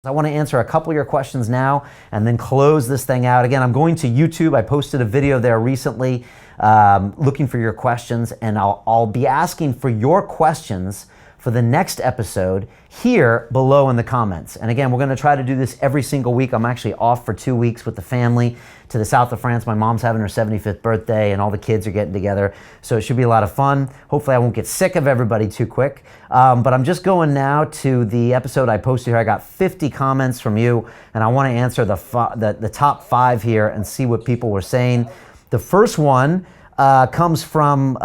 I want to answer a couple of your questions now and then close this thing out. Again, I'm going to YouTube. I posted a video there recently looking for your questions, and I'll be asking for your questions for the next episode here below in the comments. And again, we're going to try to do this every single week. I'm actually off for 2 weeks with the family to the south of France. My mom's having her 75th birthday and all the kids are getting together. So it should be a lot of fun. Hopefully I won't get sick of everybody too quick. But I'm just going now to the episode I posted here. I got 50 comments from you, and I want to answer the top 5 here and see what people were saying. The first one comes from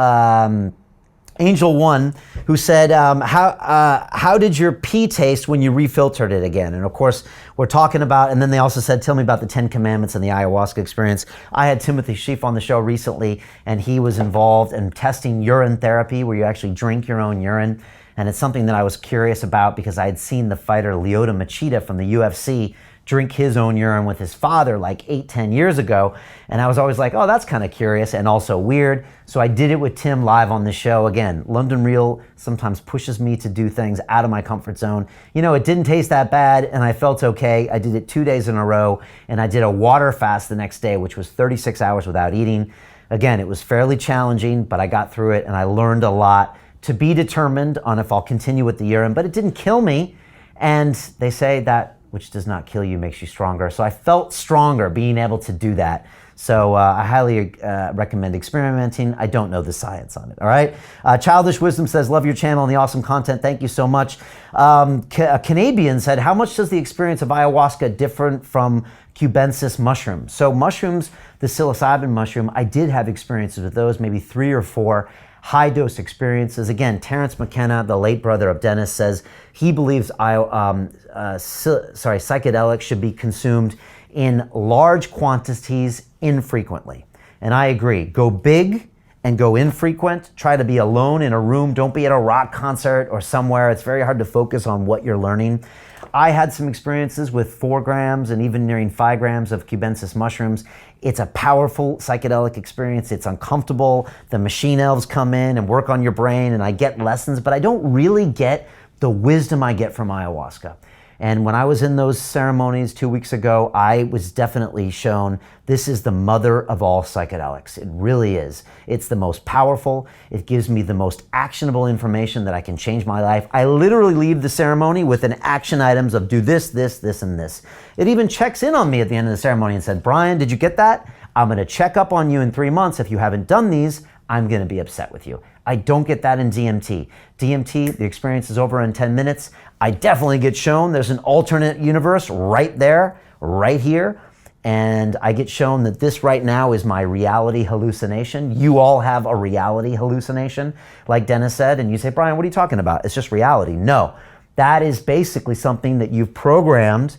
Angel One, who said, how did your pee taste when you refiltered it again? And of course, we're talking about, and then they also said, tell me about the 10 Commandments and the ayahuasca experience. I had Timothy Sheaf on the show recently, and he was involved in testing urine therapy, where you actually drink your own urine. And it's something that I was curious about because I had seen the fighter Lyoto Machida from the UFC drink his own urine with his father like 8-10 years ago. And I was always like, oh, that's kind of curious and also weird. So I did it with Tim live on the show. Again, London Real sometimes pushes me to do things out of my comfort zone. You know, it didn't taste that bad and I felt okay. I did it 2 days in a row, and I did a water fast the next day, which was 36 hours without eating. Again, it was fairly challenging, but I got through it and I learned a lot. To be determined on if I'll continue with the urine, but it didn't kill me. And they say that which does not kill you makes you stronger. So I felt stronger being able to do that. So I highly recommend experimenting. I don't know the science on it, all right? Childish Wisdom says, love your channel and the awesome content. Thank you so much. A Canadian said, how much does the experience of ayahuasca different from cubensis mushrooms? So mushrooms, the psilocybin mushroom, I did have experiences with those, maybe 3 or 4 high-dose experiences. Again, Terence McKenna, the late brother of Dennis, says he believes psychedelics should be consumed in large quantities infrequently. And I agree. Go big and go infrequent. Try to be alone in a room. Don't be at a rock concert or somewhere. It's very hard to focus on what you're learning. I had some experiences with 4 grams and even nearing 5 grams of cubensis mushrooms. It's a powerful psychedelic experience. It's uncomfortable. The machine elves come in and work on your brain, and I get lessons, but I don't really get the wisdom I get from ayahuasca. And when I was in those ceremonies 2 weeks ago, I was definitely shown this is the mother of all psychedelics. It really is. It's the most powerful. It gives me the most actionable information that I can change my life. I literally leave the ceremony with an action items of do this, this, this, and this. It even checks in on me at the end of the ceremony and said, Brian, did you get that? I'm going to check up on you in 3 months. If you haven't done these, I'm going to be upset with you. I don't get that in DMT. DMT, the experience is over in 10 minutes. I definitely get shown there's an alternate universe right there, right here. And I get shown that this right now is my reality hallucination. You all have a reality hallucination, like Dennis said. And you say, Brian, what are you talking about? It's just reality. No, that is basically something that you've programmed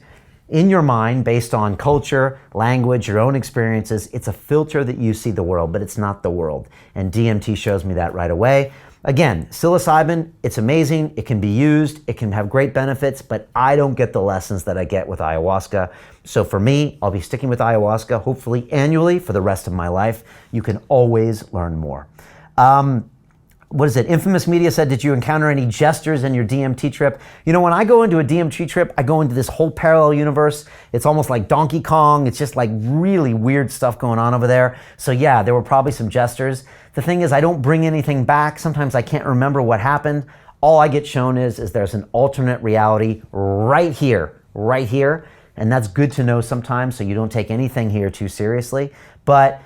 in your mind based on culture, language, your own experiences. It's a filter that you see the world, but it's not the world. And DMT shows me that right away. Again, psilocybin, it's amazing. It can be used. It can have great benefits, but I don't get the lessons that I get with ayahuasca. So for me, I'll be sticking with ayahuasca, hopefully annually for the rest of my life. You can always learn more. What is it? Infamous Media said, did you encounter any jesters in your DMT trip? You know, when I go into a DMT trip, I go into this whole parallel universe. It's almost like Donkey Kong. It's just like really weird stuff going on over there. So yeah, there were probably some jesters. The thing is, I don't bring anything back. Sometimes I can't remember what happened. All I get shown is there's an alternate reality right here. And that's good to know sometimes, so you don't take anything here too seriously. But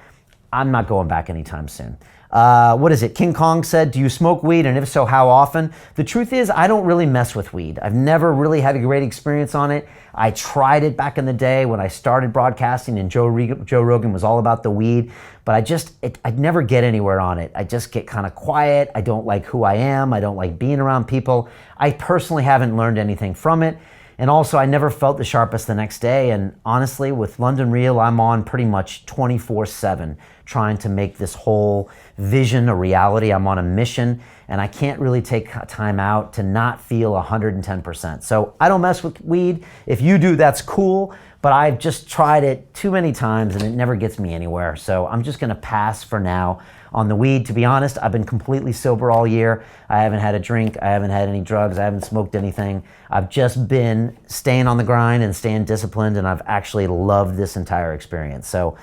I'm not going back anytime soon. What is it? King Kong said, do you smoke weed? And if so, how often? The truth is, I don't really mess with weed. I've never really had a great experience on it. I tried it back in the day when I started broadcasting and Joe Rogan was all about the weed, but I'd never get anywhere on it. I just get kind of quiet. I don't like who I am. I don't like being around people. I personally haven't learned anything from it. And also, I never felt the sharpest the next day. And honestly, with London Real, I'm on pretty much 24/7, trying to make this whole vision a reality. I'm on a mission, and I can't really take time out to not feel 110%. So I don't mess with weed. If you do, that's cool, but I've just tried it too many times and it never gets me anywhere. So I'm just gonna pass for now on the weed. To be honest, I've been completely sober all year. I haven't had a drink, I haven't had any drugs, I haven't smoked anything. I've just been staying on the grind and staying disciplined, and I've actually loved this entire experience. So